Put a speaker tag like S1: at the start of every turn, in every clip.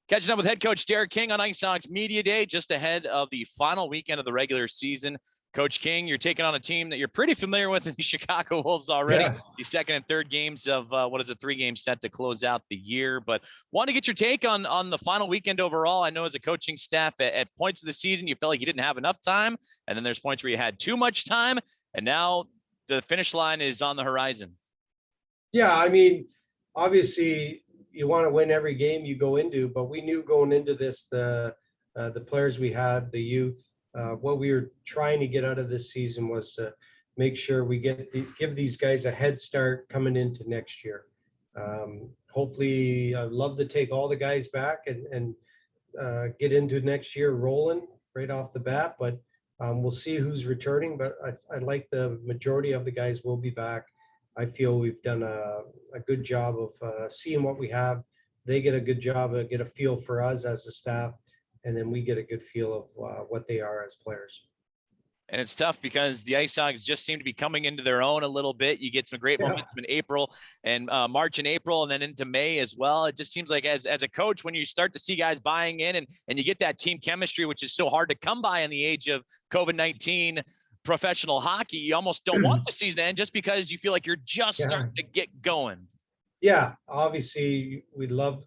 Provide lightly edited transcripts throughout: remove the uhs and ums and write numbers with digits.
S1: Catching up with head coach Derek King on IceHogs Media Day, just ahead of the final weekend of the regular season. Coach King, you're taking on a team that you're pretty familiar with in the Chicago Wolves already.
S2: Yeah.
S1: The second and third games of what is a 3-game set to close out the year. But want to get your take on the final weekend overall. I know as a coaching staff at points of the season, you felt like you didn't have enough time. And then there's points where you had too much time. And now the finish line is on the horizon.
S2: Yeah, I mean, obviously you want to win every game you go into, but we knew going into this, the players we had, the youth, what we were trying to get out of this season was to make sure we give these guys a head start coming into next year. Hopefully, I'd love to take all the guys back and get into next year rolling right off the bat, but we'll see who's returning. But I like the majority of the guys will be back. I feel we've done a good job of seeing what we have. They get a good job of get a feel for us as a staff, and then we get a good feel of what they are as players.
S1: And it's tough because the IceHogs just seem to be coming into their own a little bit. You get some great momentum in April and March and April, and then into May as well. It just seems like as a coach, when you start to see guys buying in and you get that team chemistry, which is so hard to come by in the age of COVID-19 professional hockey, you almost don't want the season to end just because you feel like you're just starting to get going.
S2: Yeah, obviously we'd love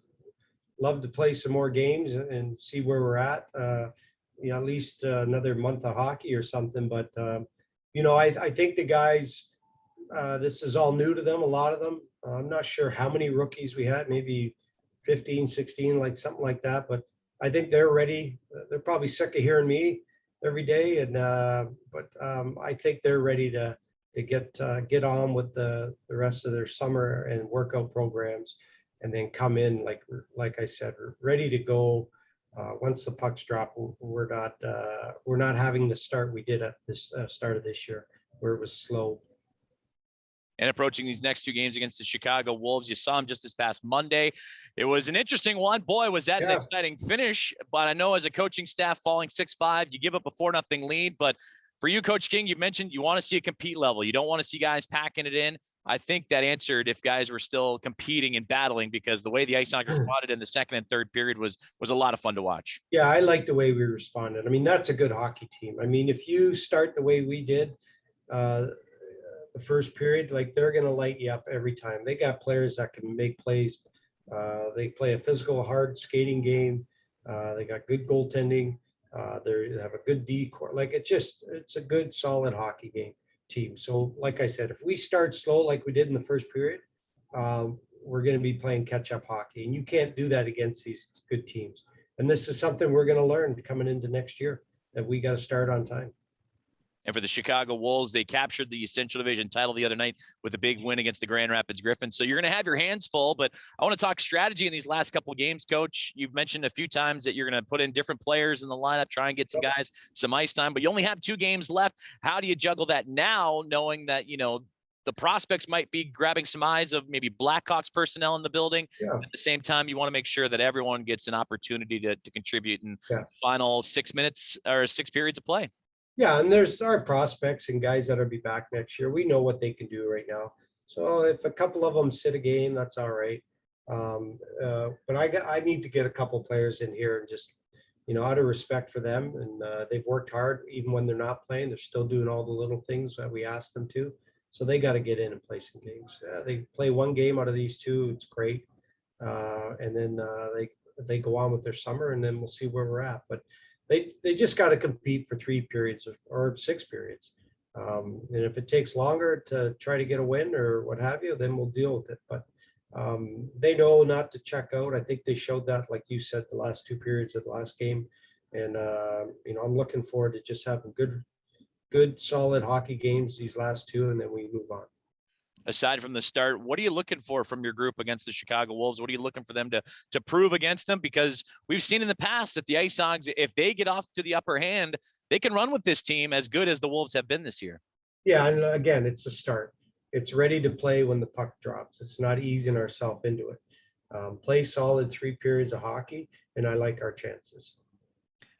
S2: to play some more games and see where we're at. At least another month of hockey or something. But I think the guys, this is all new to them, a lot of them. I'm not sure how many rookies we had, maybe 15, 16, like something like that. But I think they're ready. They're probably sick of hearing me every day, and but I think they're ready to get on with the rest of their summer and workout programs, and then come in like I said, ready to go. Once the pucks drop, we're not having the start we did at this start of this year, where it was slow.
S1: And approaching these next 2 games against the Chicago Wolves, you saw them just this past Monday. It was an interesting one. Boy, was that an exciting finish. But I know as a coaching staff falling 6-5, you give up a 4-0 lead. But for you, Coach King, you mentioned you want to see a compete level. You don't want to see guys packing it in. I think that answered if guys were still competing and battling, because the way the IceHogs responded in the second and third period was a lot of fun to watch.
S2: Yeah, I like the way we responded. I mean, that's a good hockey team. I mean, if you start the way we did, the first period, like, they're going to light you up every time. They got players that can make plays. They play a physical, hard skating game. They got good goaltending. They have a good D-core. Like, it's a good, solid hockey team. So like I said, if we start slow like we did in the first period, we're going to be playing catch-up hockey, and you can't do that against these good teams. And this is something we're going to learn coming into next year, that we got to start on time.
S1: And for the Chicago Wolves, they captured the Central Division title the other night with a big win against the Grand Rapids Griffins. So you're going to have your hands full, but I want to talk strategy in these last couple of games, Coach. You've mentioned a few times that you're going to put in different players in the lineup, try and get some guys some ice time, but you only have 2 games left. How do you juggle that now, knowing that, the prospects might be grabbing some eyes of maybe Blackhawks personnel in the building? At the same time, you want to make sure that everyone gets an opportunity to contribute in final 6 minutes or 6 periods of play.
S2: Yeah, and there's our prospects and guys that'll be back next year. We know what they can do right now. So if a couple of them sit a game, that's all right. But I need to get a couple players in here and just, out of respect for them. And they've worked hard, even when they're not playing. They're still doing all the little things that we asked them to. So they got to get in and play some games. They play 1 game out of these 2. It's great. And then they go on with their summer, and then we'll see where we're at. But they just got to compete for 3 periods or 6 periods. And if it takes longer to try to get a win or what have you, then we'll deal with it. But they know not to check out. I think they showed that, like you said, the last 2 periods of the last game. And, I'm looking forward to just having good, solid hockey games these last 2, and then we move on.
S1: Aside from the start, what are you looking for from your group against the Chicago Wolves? What are you looking for them to prove against them? Because we've seen in the past that the IceHogs, if they get off to the upper hand, they can run with this team as good as the Wolves have been this year.
S2: Yeah, and again, it's a start. It's ready to play when the puck drops. It's not easing ourselves into it. Play solid 3 periods of hockey, and I like our chances.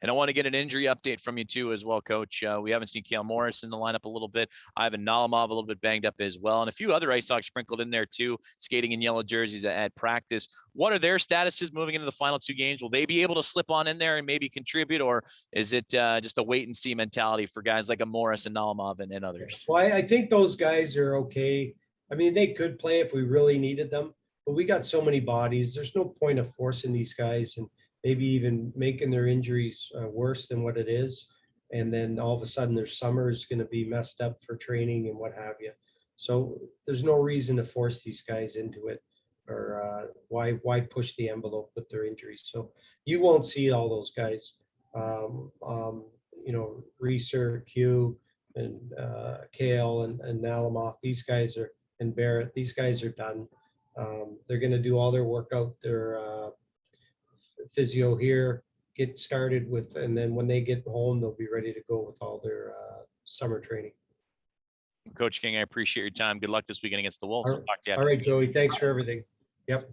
S1: And I want to get an injury update from you too, as well, Coach. We haven't seen Cale Morris in the lineup a little bit. Ivan Nalimov a little bit banged up as well, and a few other IceHogs sprinkled in there too, skating in yellow jerseys at practice. What are their statuses moving into the final two games? Will they be able to slip on in there and maybe contribute, or is it just a wait and see mentality for guys like a Morris and Nalimov and others?
S2: Well, I think those guys are okay. I mean, they could play if we really needed them, but we got so many bodies. There's no point of forcing these guys and maybe even making their injuries worse than what it is. And then all of a sudden their summer is going to be messed up for training and what have you. So there's no reason to force these guys into it, or why push the envelope with their injuries. So you won't see all those guys. You know, Reeser, Q, and Kale and Nalimov. These guys are, and Barrett. These guys are done. They're going to do all their workout, their physio here, get started with, and then when they get home, they'll be ready to go with all their summer training.
S1: Coach King, I appreciate your time. Good luck this weekend against the Wolves. We'll talk to you after.
S2: All right, Joey. Thanks for everything. Yep.